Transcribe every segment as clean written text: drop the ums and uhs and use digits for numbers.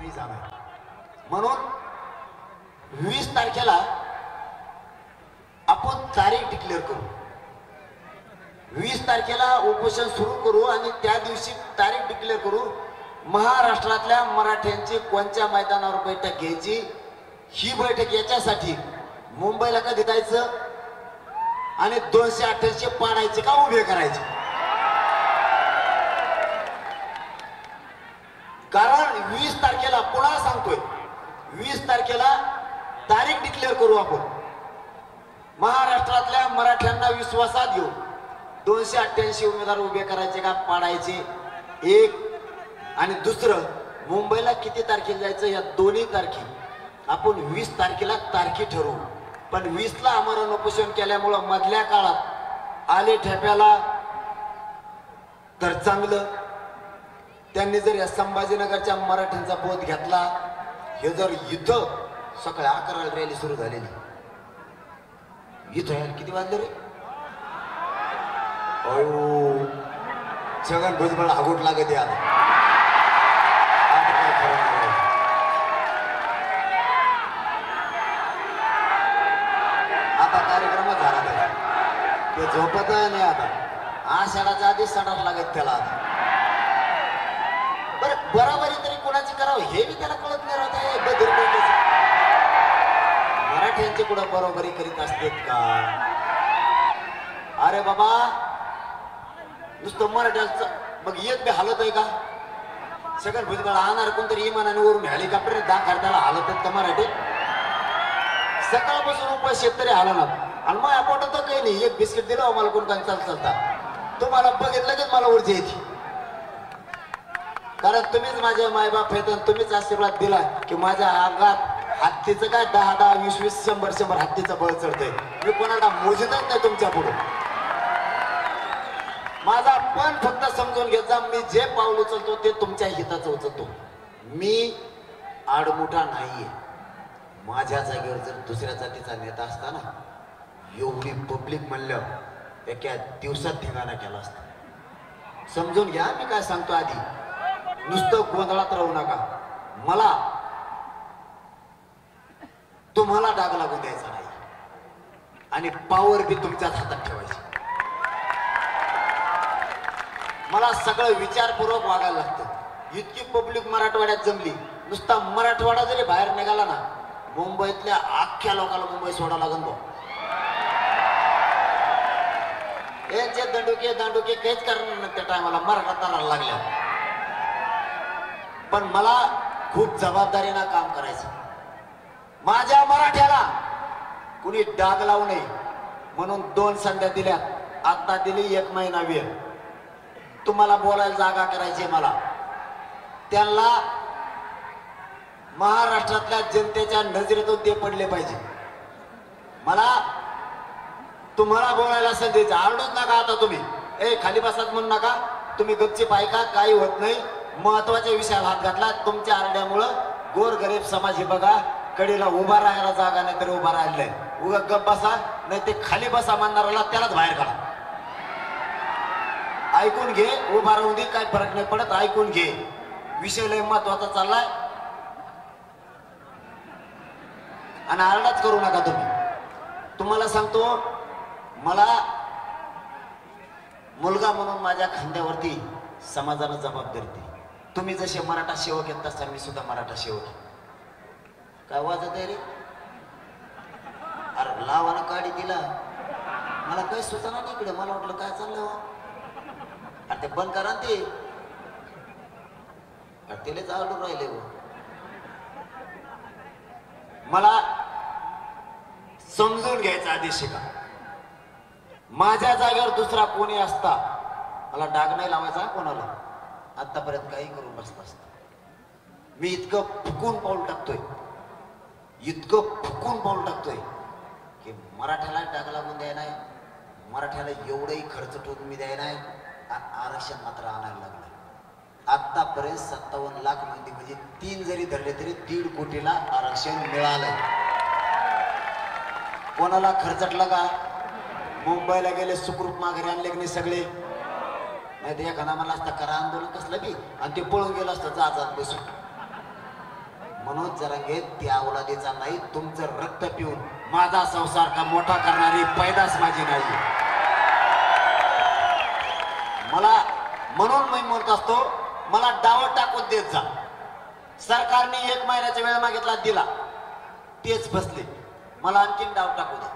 मी जाणार. म्हणून 20 तारखेला आपण तारीख डिक्लेअर करू. 20 तारखेला उपोषण सुरू करू आणि त्या दिवशी तारीख डिक्लेअर करू. महाराष्ट्रातल्या मराठ्यांची कोणत्या मैदानावर बैठक घ्यायची, ही बैठक याच्यासाठी मुंबईला कधी जायचं आणि 288 पाडायचे का उभे करायचे. कारण 20 तारखेला पुन्हा सांगतोय, 20 तारखेला तारीख डिक्लेअर करू आपण. महाराष्ट्रातल्या मराठ्यांना विश्वासात घेऊ 288 उमेदवार उभे करायचे का पाडायचे, एक. आणि दुसरं, मुंबईला किती तारखेला जायचं, या दोन्ही तारखे आपण 20 तारखेला तारखे ठरवू. पण 20ला आमरण उपोषण केल्यामुळं मधल्या काळात आले ठेप्याला तर चांगलं. त्यांनी जर या संभाजीनगरच्या मराठ्यांचा बोध घेतला, हे जर इथं सकाळी 11ला रॅली सुरू झालेली, इथं यायला किती वाजले रे? अयो, छगन भुजबळ आगोट लागत यार. आता कार्यक्रम झाला ते झोपत नाही. आता आषाढाच्या आधी सणाला लागत त्याला. आता बरं, बरोबरी तरी कोणाची करावं हे बी त्याला कळत नाही राहत. बधीर मराठ्यांची कुठं बरोबरी करीत असतात का? अरे बाबा, नुसतं मराठ्याचं मग एक बी हालत आहे का? सगळं भुजबळ आणणार कोणतरी इमानाने वरून हेलिकॉप्टर दाखल हालत आहेत का मराठी? सकाळपासून उपास शेतकरी हालणार. आणि मग आपण तर काही नाही, एक बिस्किट दिलं मला कोण काय चालता. तुम्हाला बघितलं की मला ऊर्जा येते. कारण तुम्हीच माझे मायबाप आहेत आणि तुम्हीच आशीर्वाद दिला की माझ्या अंगात हत्तीचं काय 10-10, 20-20, 100-100 हत्तीचं बळ चढतंय. मी कोणाला मोजतच नाही तुमच्या पुढे. माझा पण फक्त समजून घेत जा, मी जे पाऊल उचलतो ते तुमच्या हिताचं उचलतो. मी आडमुठा नाहीये. माझ्या जागेवर जर दुसऱ्या जातीचा नेता असता ना, एवढी पब्लिक म्हणलं एका दिवसात ठिकाणा केला असता. समजून घ्या मी काय सांगतो. आधी नुसतं गोंधळात राहू नका. मला तुम्हाला डाग लागून द्यायचा नाही आणि पावर बी तुमच्याच हातात ठेवायची. मला सगळं विचारपूर्वक वागायला लागतं. इतकी पब्लिक मराठवाड्यात जमली, नुसता मराठवाडा जरी बाहेर निघाला ना, मुंबईतल्या अख्ख्या लोकांना मुंबई सोडा लागून भाऊ. यांचे दांडुके काहीच करणार नाही त्या टायमाला मराठा ताराला लागल्या. पण मला खूप जबाबदारीनं काम करायचं. माझ्या मराठ्याला कुणी डाग लावू नये म्हणून 2 संध्या दिल्या. आता दिली 1 महिना वेळ. तुम्हाला बोलायला जागा करायची मला. त्यांना महाराष्ट्रातल्या जनतेच्या नजरेतून ते पडले पाहिजे. मला तुम्हाला बोलायला संधी आरडूच नका. आता तुम्ही खाली बसात म्हणू नका. तुम्ही गपचीप ऐका, काही होत नाही. महत्वाच्या विषयाला हात घातला. तुमच्या आरड्यामुळं गोरगरीब समाज हे बघा, कडेला उभा राहायला जागा नाही तर उभा राहिलाय. उगा गप बसा, नाही ते खाली बसा म्हणणाराला त्यालाच बाहेर काढा. ऐकून घे, उभा राहून दे, काय फरक नाही पडत. ऐकून घे, विषय लय महत्वाचा चाललाय आणि आरडाच करू नका तुम्ही. तुम्हाला सांगतो, मला मुलगा म्हणून माझ्या खांद्यावरती समाजानं जबाबदारी दिली. तुम्ही जसे मराठा सेवक आहेत तसा मी सुद्धा मराठा सेवक आहे. काय वाजत आहे रे? अरे लावाना काढी दिला, मला काही सुचना नाही इकडे. मला वाटलं काय चाललं. अरे ते बंद करा ते, तेलेच आरडून राहिले. मला समजून घ्यायचा आधी शिका. माझ्या जागेवर दुसरा कोणी असता मला डाग नाही लावायचा कोणाला. आतापर्यंत काही करून बसला असता. मी इतकं फुकून पाऊल टाकतोय, इतकं फुकून पाऊल टाकतोय की मराठ्याला डाग लागून द्याय नाही, मराठ्याला एवढंही खर्च ठेवून मी द्याय नाही. आरक्षण मात्र आणायला लागलं. आतापर्यंत 57 लाख मंदी म्हणजे 3 जरी धरले तरी 1.5 कोटीला आरक्षण मिळालंय. कोणाला खर्चटलं का? मुंबईला गेले सुखरूप माघारी आणले की नाही सगळे. नाही तर एखादा मला असता करा आंदोलन कसलं बी आणि ते पळून गेलं असतं जात बसून. मनोज जरांगे त्या औलादीचा नाही, तुमचं रक्त पिऊन माझा संसार का मोठा करणारी पैदास माझी नाही. मला म्हणून मी म्हणत असतो, मला डाव टाकून देत जा. सरकारने 1 महिन्याचा वेळ मागितला, दिला, तेच फसले. मला आणखीन डाव टाकू द्या,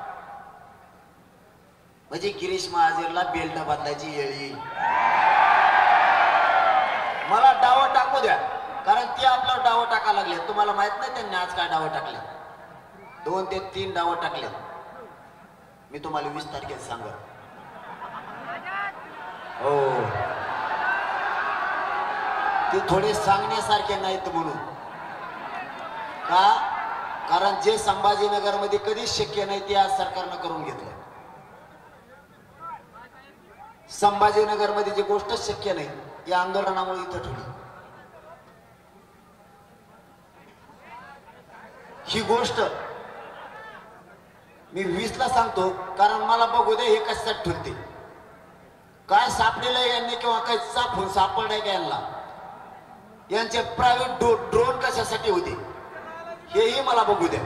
म्हणजे गिरीश महाजनला बेल्ट बदलायची येळ येईल. मला डाव टाकू द्या, कारण ते आपल्यावर डाव टाकायला लागले. तुम्हाला माहित नाही त्यांनी आज काय डाव टाकले? 2 ते 3 डाव टाकले. मी तुम्हाला 20 तारखेला सांगत. हो, ते थोडे सांगण्यासारखे नाहीत. म्हणून का? कारण जे संभाजीनगर मध्ये कधीच शक्य नाही ते आज सरकारनं करून घेतलं. संभाजीनगर मध्ये जी गोष्ट शक्य नाही, या आंदोलनामुळे इथं ठेवली. ही गोष्ट मी 20 ला सांगतो, कारण मला बघू दे हे कशासाठी ठेवते, काय सापडेलं यांनी किंवा काय सापडून सापडलंय का यांना, यांचे प्रायव्हेट ड्रोन कशासाठी होते हेही मला बघू द्या.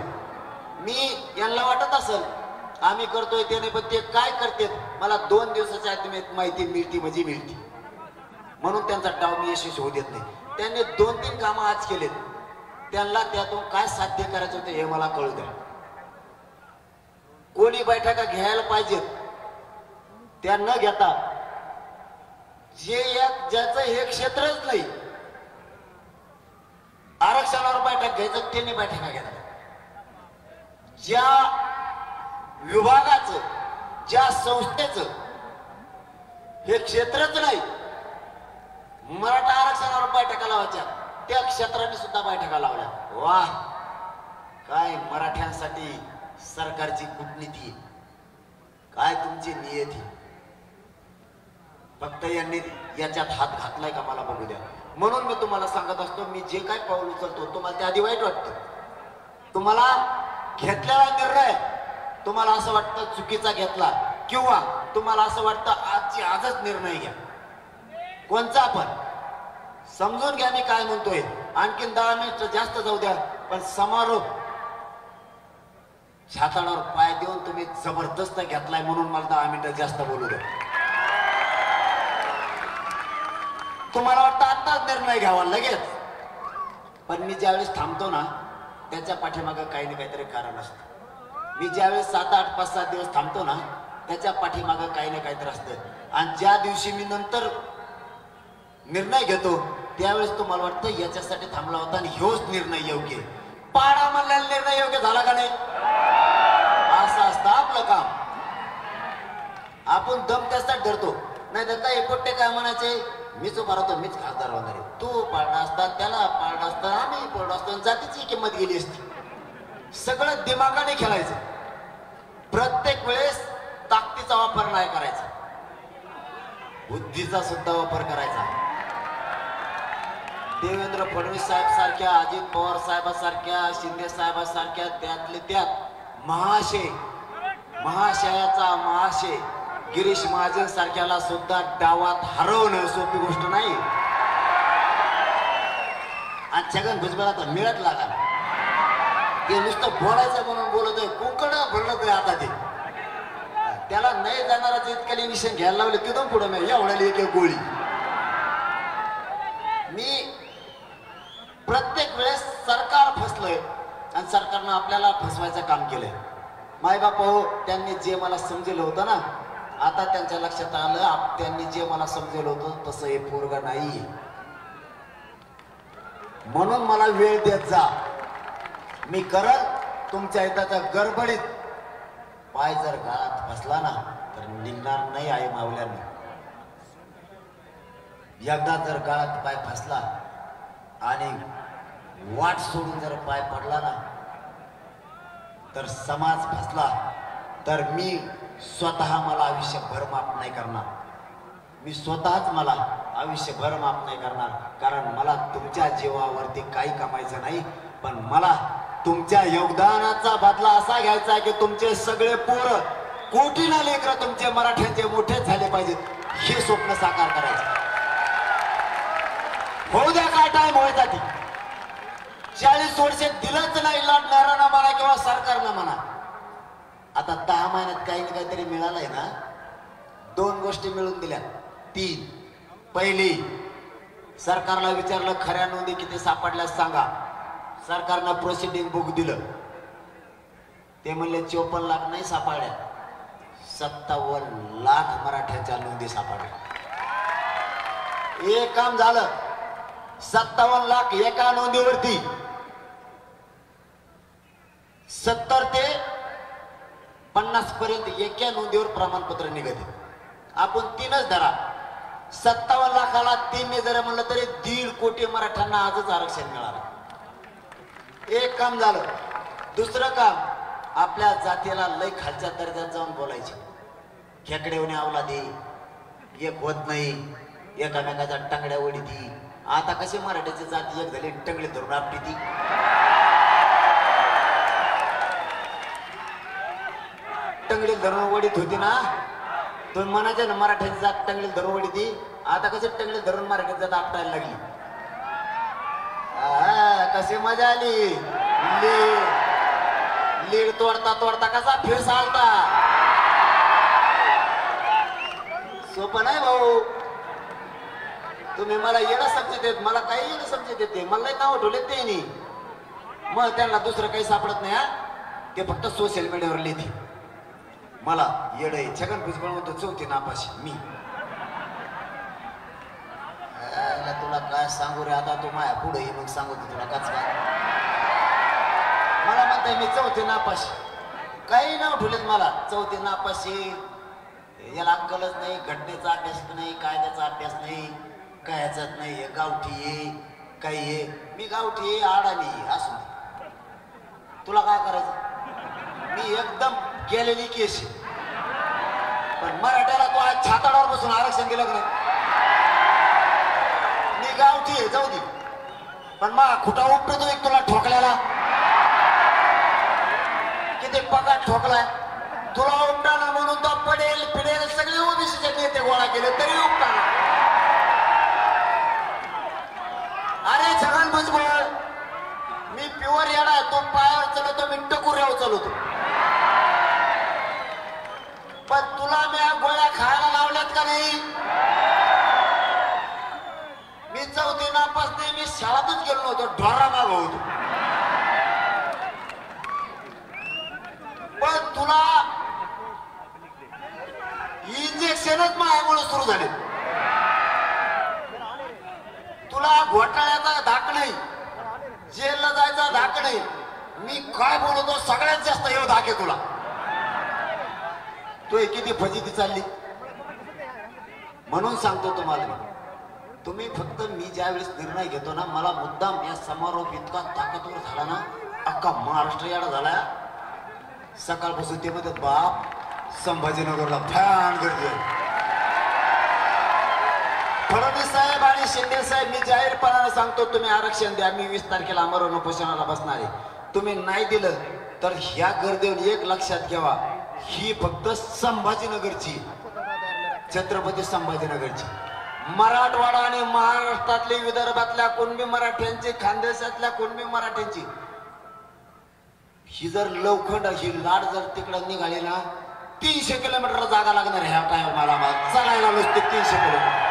मी यांना वाटत असेल आम्ही करतोय ते नाही, पण ते काय करते मला 2 दिवसाच्या आत माहिती मिळती म्हणजे मिळती. म्हणून त्यांचा डाव मी यशस्वी होऊ देत नाही. त्यांनी 2-3 कामं आज केलेत, त्यांना त्यातून काय साध्य करायचं होतं हे मला कळू द्या. कोणी बैठका घ्यायला पाहिजेत त्या न घेता, जे ज्याचं हे क्षेत्रच नाही आरक्षणावर बैठक घ्यायचं त्यांनी बैठका घ्यायला. ज्या विभागाचं, ज्या संस्थेचं हे क्षेत्रच नाही, मराठा आरक्षणावर बैठका लावायच्या, त्या क्षेत्राने सुद्धा बैठका लावल्या. वाह, काय मराठ्यांसाठी सरकारची कूटनीती, काय तुमची नियती. फक्त यांनी याच्यात हात घातलाय का मला बघू द्या. म्हणून मी तुम्हाला सांगत असतो, मी जे काय पाऊल उचलतो तुम्हाला त्या आधी वाईट वाटतं. तुम्हाला घेतलेला निर्णय तुम्हाला असं वाटतं चुकीचा घेतला, किंवा तुम्हाला असं वाटतं आजच निर्णय घ्या, कोणचा पण समजून घ्या मी काय म्हणतोय. आणखीन 10 मिनिट जास्त जाऊ द्या, पण समारोप छाताडावर पाय देऊन तुम्ही जबरदस्त घेतलाय, म्हणून मला 10 मिनिटं जास्त बोलू द्या. तुम्हाला वाटतं आताच निर्णय घ्यावा लगेच, पण मी ज्यावेळेस थांबतो ना त्याच्या पाठीमागं काही ना काहीतरी कारण असतं. मी ज्यावेळेस 7, 8, 5, 7 दिवस थांबतो ना त्याच्या पाठीमागं काही ना काहीतरी असतं. आणि ज्या दिवशी मी नंतर निर्णय घेतो त्यावेळेस तुम्हाला वाटतं याच्यासाठी थांबला होता आणि ह्योच निर्णय योग्य. पाडा म्हणलेला निर्णय योग्य झाला का नाही? असं असतं आपलं काम. आपण दम त्यासाठी धरतो, नाही तर काही पोट्टे काय म्हणायचे, मीच उभा राहतो, मीच खासदार होणार आहे. तू पाडला असता, त्याला पाडला असता, आम्ही पडलो असतो, जातीची किंमत गेली असती. सगळं दिमागाने खेळायचं. प्रत्येक वेळेस ताकदीचा वापर नाही करायचा, बुद्धीचा सुद्धा वापर करायचा. देवेंद्र फडणवीस साहेब सारख्या, अजित पवार साहेबांसारख्या, शिंदे साहेबांसारख्या, त्यातले त्यात महाशयाचा महाशय गिरीश महाजन सारख्याला सुद्धा डावात हरवणं सोपी गोष्ट नाही. आज छगन भुजबळाचा मिळत लागा, ते नुसतं बोलायचं म्हणून बोलतोय, कोकणं भरलतोय आता ते. त्याला नाही जाणाराचं इतक्या निशाण घ्यायला लावले, तिथून पुढे नाही एवढ्याला एक गोळी. मी प्रत्येक वेळेस सरकार फसलंय आणि सरकारनं आपल्याला फसवायचं काम केलंय. मायबाप हो, त्यांनी जे मला समजेल होतं ना, आता त्यांच्या लक्षात आलं त्यांनी जे मला समजेल होतं तसं हे पोरगं नाही. म्हणून मला वेळ देत जा, मी करल तुमच्या हिताच्या गडबडीत. पाय जर गाळात फसला ना तर निघणार नाही आई मावल्याने. एकदा जर गाळात पाय फसला आणि वाट सोडून जर पाय पडला ना तर समाज फसला, तर मी स्वतः मला आयुष्यभर माफ नाही करणार. मी स्वतःच मला आयुष्यभर माफ नाही करणार, कारण मला तुमच्या जीवावरती काही कमायचं नाही, पण मला तुमच्या योगदानाचा बदला असा घ्यायचा आहे की तुमचे सगळे पोरं, कोटीना लेकरं तुमचे मराठ्यांचे मोठे झाले पाहिजेत, हे स्वप्न साकार करायचं. होऊ द्या, काय टाइम व्हायचा ती 40 वर्ष दिलंच नाही लढणारा म्हणा किंवा सरकारनं म्हणा. आता 10 महिन्यात काही ना काहीतरी मिळालंय ना. 2 गोष्टी मिळून दिल्या. 3. पहिली, सरकारला विचारलं खऱ्या नोंदी किती सापडल्यास सांगा. सरकारनं प्रोसिडिंग बुक दिलं. ते म्हणले 54 लाख नाही सापडल्या, 57 लाख मराठ्यांच्या नोंदी सापडल्या. एक काम झालं. 57 लाख एका नोंदीवरती 70 ते 50 पर्यंत एका नोंदीवर प्रमाणपत्र निघते. आपण 3च धरा. 57 लाखाला 3 जर म्हणलं तरी 1.5 कोटी मराठ्यांना आजच आरक्षण मिळालं. एक काम झालं. दुसरं काम, आपल्या जातीला लय खालच्या दर्जात जाऊन बोलायचे. खेकडेवणे आवला दे, एक होत नाही, एकामेकाच्या टंगड्या ओढी ती. आता कशी मराठ्याची जाती एक झाली, टंगडी धरून आपली ती. टंगडी धरून ओढीत होती ना. तुम्ही म्हणायचे ना मराठ्याची जात टंगडी धरून ओढी ती. आता कशी टंगडी धरून मराठ्याची जात आपटायला लागली. कशी मजा आली. लीड तोडता तोडता कसा फिर आलता. सोपं नाही भाऊ. तुम्ही मला येणं समजत येत, मला काही येणं समजत येते. मला नाव ठेवले ते नाही. मग त्यांना दुसरं काही सापडत नाही. ते फक्त सोशल मीडियावर लिहिते. मला येडे छगन भुजबळ म्हणतो 4थी नापाशी मी. तुला काय सांगू रे आता. तू माया पुढे मग सांगू तुला काच काय. मला म्हणताय मी 4थी नापाशी. काही नाव ठेवलेत मला. 4थी नापाशी. याला अक्कलच नाही. घटनेचा अभ्यास नाही, कायद्याचा अभ्यास नाही, काय ह्याच्यात नाही. गावठी ये काही ये. मी गावठी ये आडाणी असू दे. तुला काय करायचं. मी एकदम गेलेली केस. पण मराठ्याला तू आज छाताडावर बसून आरक्षण दिलं नाही. मी गावठी आहे जाऊ दे. पण मग खुटा उपटतो एक तुला ठोकल्याला. किती पगार ठोकलाय. तुला उपटाना म्हणून तो पडेल पिडेल सगळे ओबीसीचे नेते गोळा केले तरी उपटाना. अरे छगन भुजबळ, मी प्युअर येडा आहे. तो पायावर चालवतो, मी टकुऱ्यावर चालवतो. पण तुला मी गोळ्या खायला लावल्यात का नाही. मी 4थी नापास नाही. मी शाळेतच गेलो नव्हतो. ढोरा माग होतो. पण तुला इंजेक्शनच माझ्यामुळे सुरू झाले. तुला घोटाळ्याचा धाक नाही, जेलला जायचा धाक नाही. मी काय बोलतो सगळ्यात जास्त हे धाक आहे तुला. तू किती फजिती चालली. म्हणून सांगतो तुम्हाला मी, तुम्ही फक्त मी ज्या वेळेस निर्णय घेतो ना, मला मुद्दाम या समारोप इतका ताकदवर झाला ना, अख्खा महाराष्ट्र याडा झाला. सकाळपासून ते म्हणतात बाप संभाजीनगरला फॅन गर्दी. फडणवीस साहेब आणि शिंदे साहेब, मी जाहीरपणाने सांगतो तुम्ही आरक्षण द्या. मी 20 तारखेला आमरण उपोषणाला बसणार आहे. तुम्ही नाही दिलं तर ह्या गर्दीवर एक लक्षात घ्यावा, ही फक्त संभाजीनगरची, छत्रपती संभाजीनगरची. मराठवाडा आणि महाराष्ट्रातले विदर्भातल्या कुणबी मराठ्यांची, खानदेशातल्या कुणबी मराठ्यांची ही जर लवखंड ही लाट जर तिकडं निघाली ना, 300 किलोमीटर जागा लागणार ह्या टायमाला. चालायला नुसते 300 किलोमीटर.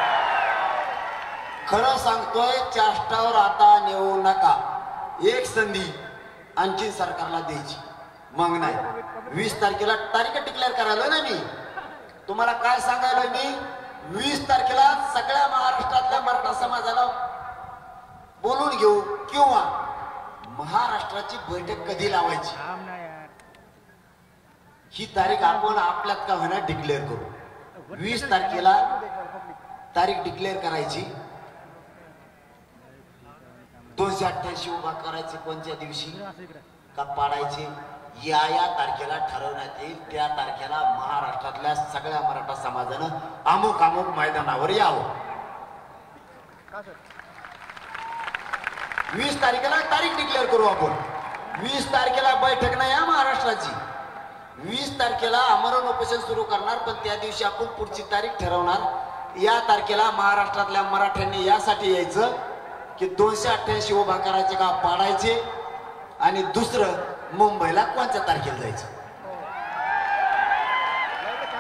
खरं सांगतोय, चाष्टावर आता नेऊ नका. एक संधी आणखी सरकारला द्यायची. मग नाही 20 तारखेला तारीख डिक्लेअर करायला ना. मी तुम्हाला काय सांगायला, मी 20 तारखेला सगळ्या महाराष्ट्रातल्या मराठा समाजाला बोलून घेऊ किंवा महाराष्ट्राची बैठक कधी लावायची ही तारीख आपण आपल्यात का होईना डिक्लेअर करू. 20 तारखेला तारीख डिक्लेअर करायची. 288 उभा करायचे कोणत्या दिवशी का पाडायचे या तारखेला ठरवण्यात येईल. त्या तारखेला महाराष्ट्रातल्या सगळ्या मराठा समाजानं अमुक अमुक मैदानावर यावं. 20 तारखेला तारीख डिक्लेअर करू आपण. 20 तारखेला बैठक नाही या महाराष्ट्राची. 20 तारखेला आमरण उपोषण सुरू करणार, पण त्या दिवशी आपण पुढची तारीख ठरवणार. या तारखेला महाराष्ट्रातल्या मराठ्यांनी यासाठी यायचं की 288 उभा करायचे का पाडायचे, आणि दुसरं मुंबईला कोणत्या तारखेला जायचं.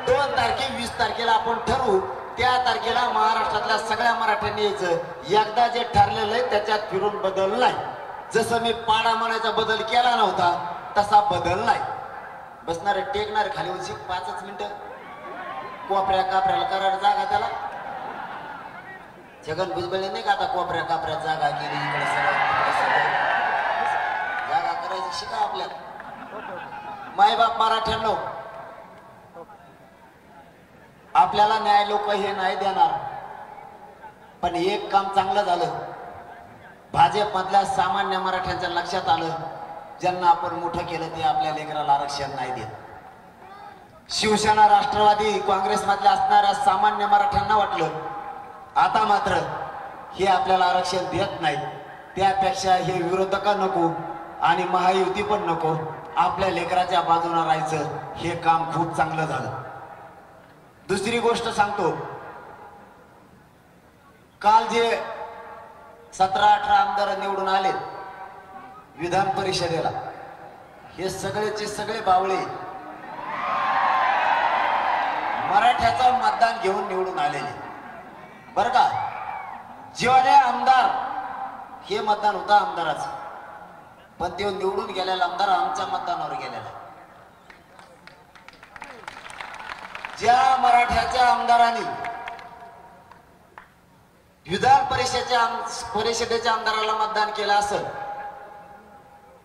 2 तारखे 20 तारखेला आपण ठरवू. त्या तारखेला महाराष्ट्रातल्या सगळ्या मराठ्यांनी यायचं. एकदा जे ठरलेलं आहे त्याच्यात फिरून बदल नाही. जसं मी पाडा म्हणायचा बदल केला नव्हता तसा बदल नाही. बसणारे टेकणारे खाली उंची 5 मिनिटं कोपऱ्या कापऱ्याला करायला जागा. त्याला जगन भुजबळ नाही का आता कोपऱ्या कापऱ्यात जागा केली, इकडे सगळं जागा करायची शिका. आपल्याला मायबाप मराठ्यांनो, आपल्याला न्याय लोक हे नाही देणार, पण एक काम चांगलं झालं. भाजप मधल्या सामान्य मराठ्यांच्या लक्षात आलं, ज्यांना आपण मोठं केलं ते आपल्या लेकराला आरक्षण नाही देत. शिवसेना राष्ट्रवादी काँग्रेस मधल्या असणाऱ्या सामान्य मराठ्यांना वाटलं आता मात्र हे आपल्याला आरक्षण देत नाहीत, त्यापेक्षा हे विरोधक नको आणि महायुती पण नको, आपल्या लेकराच्या बाजूने राहायचं. हे काम खूप चांगलं झालं. दुसरी गोष्ट सांगतो, काल जे 17-18 आमदार निवडून आले विधान परिषदेला, हे सगळेचे सगळे बावळे मराठ्याचं मतदान घेऊन निवडून आलेले बर का. जेवढे आमदार हे मतदान होतं आमदाराचं, पण ते निवडून गेलेला आमदार आमच्या मतदानावर गेलेला. ज्या मराठ्याच्या आमदारांनी विधान परिषदेच्या आमदाराला मतदान केलं असेल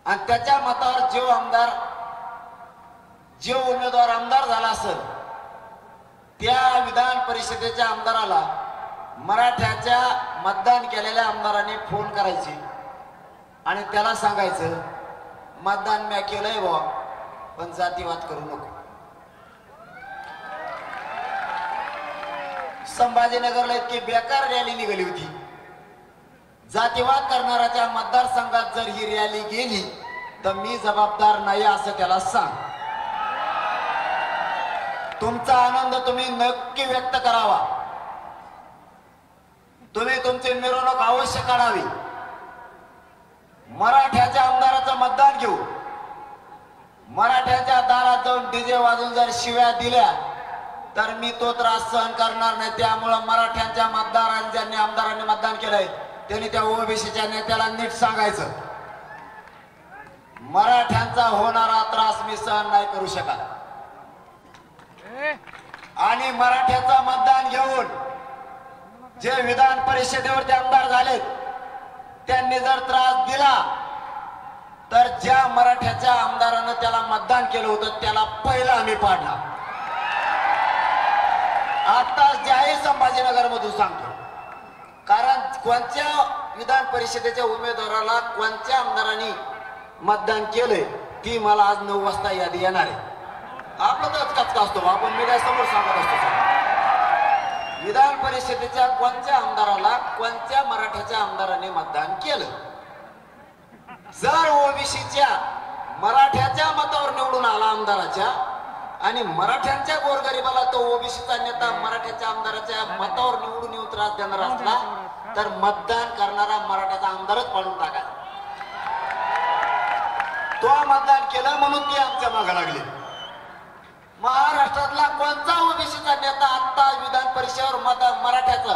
आणि त्याच्या मतावर जो उमेदवार आमदार झाला असेल, त्या विधान परिषदेच्या आमदाराला मराठ्याच्या मतदान केलेल्या आमदारांनी फोन करायचे आणि त्याला सांगायचं मतदान मी केलंय बुवा, पण जातीवाद करू नको. संभाजीनगरला इतकी बेकार रॅली निघाली होती. जातीवाद करणाऱ्याच्या मतदारसंघात जर ही रॅली गेली तर मी जबाबदार नाही असं त्याला सांग. तुमचा आनंद तुम्ही नक्की व्यक्त करावा. तुम्ही तुमची मिरवणूक अवश्य काढावी. मराठ्याच्या आमदाराचं मतदान घेऊ. मराठ्याच्या दारात जाऊन डीजे वाजून जर शिव्या दिल्या तर मी तो त्रास सहन करणार नाही. त्यामुळं मराठ्यांच्या ज्यांनी आमदारांनी मतदान केलंय त्यांनी त्या ओबीसीच्या नेत्याला नीट सांगायचं, मराठ्यांचा होणारा त्रास मी सहन नाही करू शकत. आणि मराठ्याचं मतदान घेऊन जे विधान परिषदेवरती आमदार झालेत त्यांनी जर त्रास दिला तर ज्या मराठ्याच्या आमदारानं त्याला मतदान केलं होतं त्याला पहिला आम्ही पाडला. आता जाहीर संभाजीनगर मधून सांगतो, कारण कोणत्या विधान परिषदेच्या उमेदवाराला कोणत्या आमदारांनी मतदान केलंय ती मला आज 9 वाजता यादी येणार आहे. आपलं तर कचका असतो, आपण मीडिया समोर सांगत असतो. विधान परिषदेच्या कोणत्या आमदाराला कोणत्या मराठ्याच्या आमदाराने मतदान केलं. जर ओबीसीच्या मराठ्याच्या मतावर निवडून आला आमदाराच्या आणि मराठ्यांच्या गोरगरिबाला तो ओबीसीचा नेता मराठ्याच्या आमदाराच्या मतावर निवडून येऊन त्रास देणार असला तर मतदान करणारा मराठ्याचा आमदारच पाडून टाकायचा. तो मतदान केलं म्हणून ती आमच्या मागे लागली. महाराष्ट्रातला कोणता ओबीसीचा नेता आता विधान परिषदेवर मराठ्याचा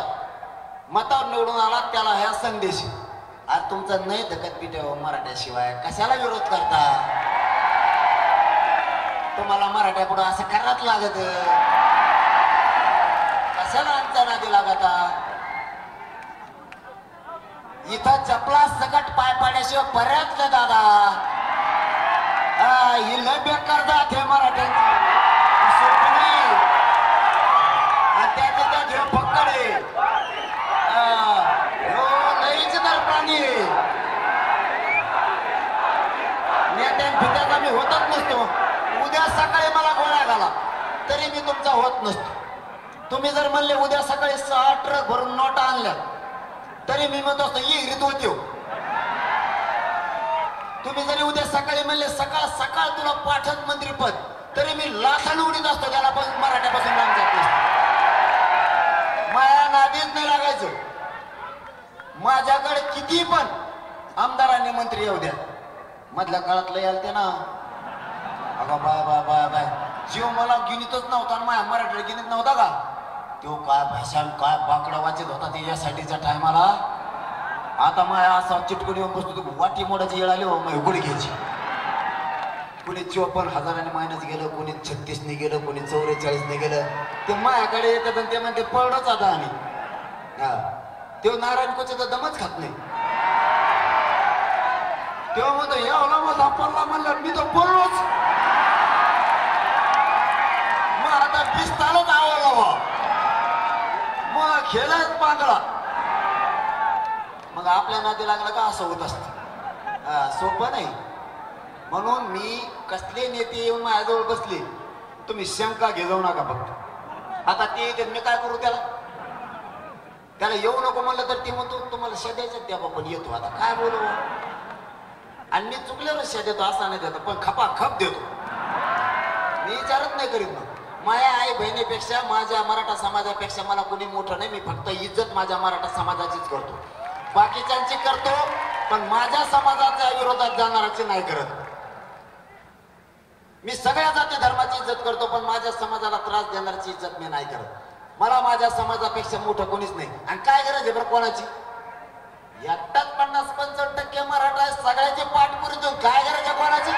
मतावर निवडून आला त्याला ह्या संदेश, आज तुमचं नाही धकत पिटे मराठ्याशिवाय कशाला विरोध करता. तुम्हाला मराठ्या पुढे असं करावंच लागत, कशाला आमच्या नादी लागता. इथं चपला सकट पाय पाड्याशिवाय पर्याच नाही दादा. ही लय बेकार जात हे मराठ्यांची, त्याच्या त्या घेऊ पक्कडे लईच दर प्राणी नेत्यांचा मी होतच नसतो. उद्या सकाळी मला गोळ्या घाला तरी मी तुमचा होत नसतो. तुम्ही जर म्हणले उद्या सकाळी 6 ट्रक भरून नोटा आणल्या तरी मी म्हणत असतो ये रीत होती. तुम्ही जरी उद्या सकाळी म्हणले सकाळ सकाळ तुला पाठक मंत्रीपद तरी मी लाखाने उडीत असतो. त्याला पण मराठ्यापासून लांब जात नसतो. माया नादीच नाही लागायचं. माझ्याकडे किती पण आमदारांनी मंत्री येऊ द्या, मधल्या काळातलं याल ते ना, अगं बाय बाय बाय बाय, जीव मला गिनीतच नव्हता ना, माझ्या मराठीला गिनीत नव्हता का? तो काय भाषण काय बाकडा वाचत होता ते यासाठीच्या टायमाला. आता माया असा चिटकून येऊन बसतो, वाटी मोडाची येळ आली हो मग गुढी घ्यायची. कोणी 54,000 महिन्यात गेलं, कोणी 36ने गेलं, कोणी 44ने गेलं. ते माझ्याकडे येतात आणि ते म्हणते पळलोच आता आम्ही. हा तो नारायण कोचेचा दमच खात नाही. तेव्हा म्हणतो एवढा माझा पडला म्हणलं मी तो पडलोच. मग आता पिस्तालच आवडला बा, मग खेळाच पांगळा. मग आपल्या नादी लागलं का असं होत असतं, सोपं नाही. म्हणून मी कसले नेते येऊन माझ्याजवळ बसले, तुम्ही शंका घे जाऊ नका फक्त. आता ते मी काय करू त्याला येऊ नको म्हणलं तर ते म्हणतो तुम्हाला शेद्याच्यात द्या पण येतो. आता काय बोलू, आणि मी चुकल्यावर शेद देतो असा नाही देतो, पण खपा खप देतो. मी विचारत नाही करीत. मग माझ्या आई बहिणीपेक्षा माझ्या मराठा समाजापेक्षा मला कोणी मोठं नाही. मी फक्त इज्जत माझ्या मराठा समाजाचीच करतो, बाकीच्यांची करतो, पण माझ्या समाजाच्या विरोधात जाणाराची नाही करत. मी सगळ्या जाती धर्माची इज्जत करतो, पण माझ्या समाजाला त्रास देणाऱ्याची इज्जत मी नाही करत. मला माझ्या समाजापेक्षा मोठं कोणीच नाही. आणि काय गरज आहे बरं कोणाची? एकटाच 50-55% मराठा सगळ्याची पाठपुरी देऊन काय गरज आहे कोणाची?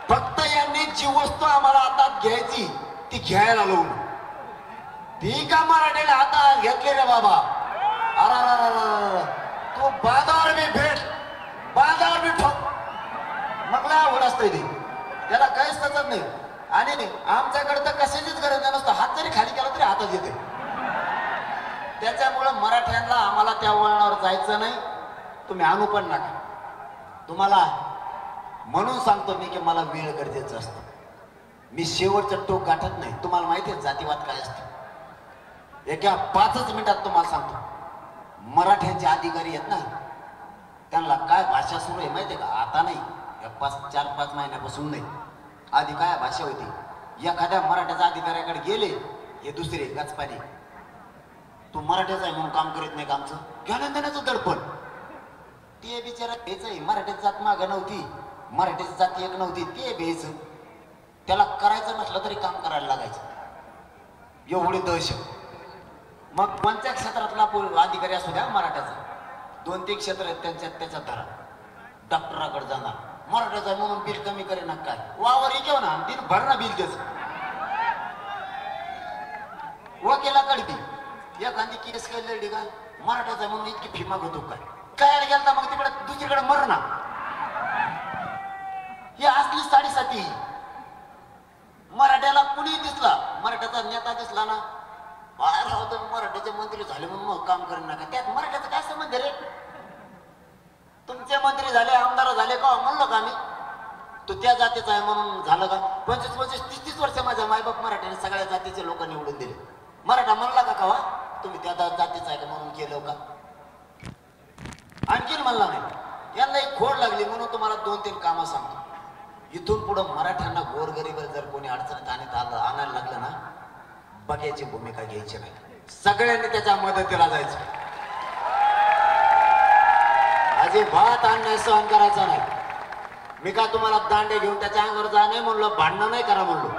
फक्त यांनी जी वस्तू आम्हाला हातात घ्यायची ती घ्यायला लावून, ती का मराठीला हातात घेतली रे बाबा. अरे तू बांधावर मी भेट, बांधावर मी ठोक, मग लय आवड असते ती, त्याला काहीच सचत नाही. आणि आमच्याकडे तर कशाचीच गरज नसतं, हात जरी खाली केला तरी हातात येते. त्याच्यामुळं मराठ्यांना आम्हाला त्या वळणावर जायचं नाही. तुम्ही आणू पण नका. तुम्हाला म्हणून सांगतो मी की मला वेळ गरजेचं असतं. मी शेवटचं टोक गाठत नाही. तुम्हाला माहिती आहे जातीवाद काय असतं? एका 5च मिनिटात तुम्हाला सांगतो. मराठ्यांचे अधिकारी आहेत ना, त्यांना काय भाषा सुरू आहे माहिती आहे का? आता नाही, 4-5 महिन्यापासून नाही. आधी काय भाषा होती? एखाद्या मराठ्याच्या अधिकाऱ्याकडे गेले, हे दुसरे गचपाणी, तू मराठ्याचा आहे म्हणून काम करीत नाही का? आमचं घेणं देण्याचं दडपण. ते बिचारा घ्यायचंय. मराठ्याची जात मागं नव्हती, मराठ्याची जात एक नव्हती, ते घ्यायचं. त्याला करायचं नसलं तरी काम करायला लागायचं, एवढी दहशत. मग कोणत्या क्षेत्रातला अधिकारी असू द्या मराठ्याचा, 2-3 क्षेत्र आहेत त्याच्यात धरा. डॉक्टराकडे जाणार, मराठ्याचा म्हणून बिल कमी करे ना काय, वावर घेऊ ना, दिन भरणा बिल त्याच. वकिलाकडे बी एखादी केस काय लढली का, मराठ्याचा म्हणून इतकी फी मागवतो काय गेलता, मग तिकडे दुसरीकडे मरणा. ही असली साडेसाती. मराठ्याला कुणी दिसला, मराठ्याचा नेता दिसला ना, बाहेर राहतो मराठ्याचे मंत्री झाले म्हणून मग काम करेन नका. त्यात मराठ्याचा काय संबंध रे? तुमचे मंत्री झाले, आमदार झाले का म्हणलं का मी तू त्या जातीचा आहे म्हणून झालं का? 25-30 वर्ष माझ्या मायबाप मराठ्याने सगळ्या जातीचे लोक निवडून दिले. मराठा म्हणला का कवा तुम्ही त्या जातीचा आहे का म्हणून केलं का? आणखीन म्हणला नाही. यांना एक खोड लागली म्हणून तुम्हाला 2-3 कामं सांगतो. इथून पुढं मराठ्यांना गोरगरीबर जर कोणी अडचणीत आणायला लागलं ना, बघ्याची भूमिका घ्यायची नाही. सगळ्यांनी त्याच्या मदतीला जायचं. अजिबात अन्याय सहन करायचा नाही. मी का तुम्हाला दांडे घेऊन त्याच्या अंगावर जा नाही म्हणलो, भांडणं नाही करा म्हणलो.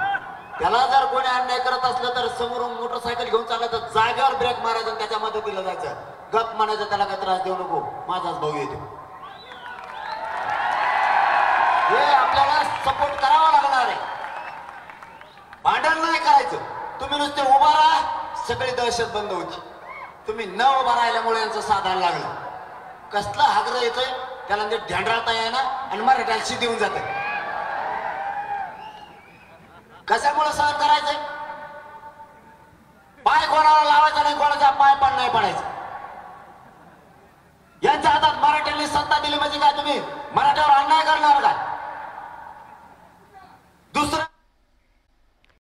त्याला जर कोणी अन्याय करत असलं तर समोरून मोटरसायकल घेऊन चालायचं, जागेवर ब्रेक मारायचं आणि त्याच्या मदतीला जायचं. गप म्हणायचं त्याला काय त्रास देऊ नको, माझाच भाऊ येतो. हे आपल्याला सपोर्ट करावा लागणार आहे. भांडण नाही करायचं. तुम्ही नुसते उभा राहा, सगळी दहशत बंद होती. तुम्ही न उभा राहिल्यामुळे यांचं साधन लागलं. कसला हागरं येतोय त्याला ते ढेंडाळता येईना आणि मराठ्याला शिदी देऊन जात. कशामुळे सहन करायचंय? पाय कोणाला लावायचा नाही, कोणाचा पाय पण नाही पडायचा. यांच्या हातात मराठ्यांनी सत्ता दिली म्हणजे काय तुम्ही मराठ्यावर अन्याय करणार काय?